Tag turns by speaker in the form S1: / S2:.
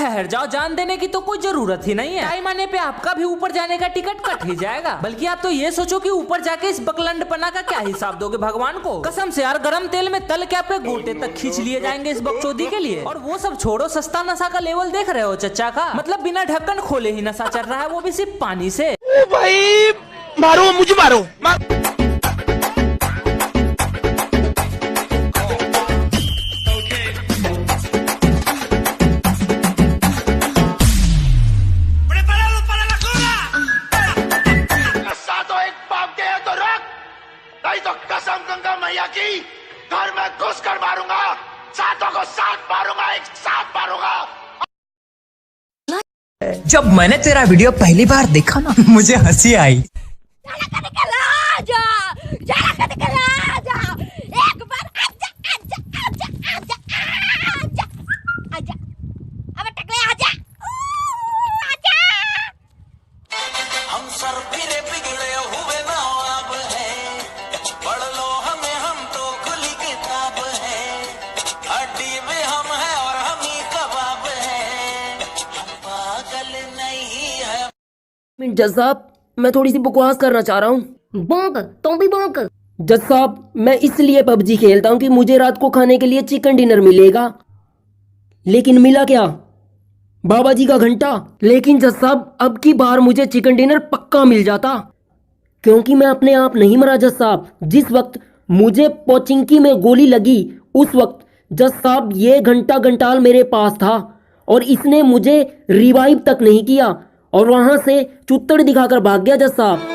S1: ठहर जाओ, जान देने की तो कोई जरूरत ही नहीं है। टाइम आने पे आपका भी ऊपर जाने का टिकट कट ही जाएगा। बल्कि आप तो ये सोचो कि ऊपर जाके इस बकलंडपना का क्या हिसाब दोगे भगवान को। कसम से यार, गरम तेल में तल के आपके गोटे तक खींच लिए जाएंगे इस बकचोदी के लिए। और वो सब छोड़ो, सस्ता नशा का लेवल देख रहे हो चचा का? मतलब बिना ढक्कन खोले ही नशा चल रहा है, वो भी सिर्फ पानी से।
S2: भाई मारो, मुझे मारो। तो कसम गंगा मैया की घर में घुस कर मारूंगा, सातों को साथ मारूंगा, एक साथ मारूंगा।
S3: जब मैंने तेरा वीडियो पहली बार देखा ना, मुझे हंसी आई।
S4: हम सर फिरे बिगड़े हुए नवाब हैं, पढ़ लो हमें, हम तो खुली किताब है, हड्डी में हम हैं और हम ही कबाब हैं, हम पागल नहीं है।
S5: जज साहब, मैं थोड़ी सी बकवास करना चाह रहा हूँ।
S6: भौंक, तुम भी भौंक।
S5: जज साहब, मैं इसलिए पबजी खेलता हूँ कि मुझे रात को खाने के लिए चिकन डिनर मिलेगा, लेकिन मिला क्या? बाबा जी का घंटा। लेकिन जज साहब, अब की बार मुझे चिकन डिनर पक्का मिल जाता, क्योंकि मैं अपने आप नहीं मरा जज साहब। जिस वक्त मुझे पोचिंकी में गोली लगी, उस वक्त जज साहब ये घंटा घंटाल मेरे पास था और इसने मुझे रिवाइव तक नहीं किया और वहां से चुत्तड़ दिखाकर भाग गया जज साहब।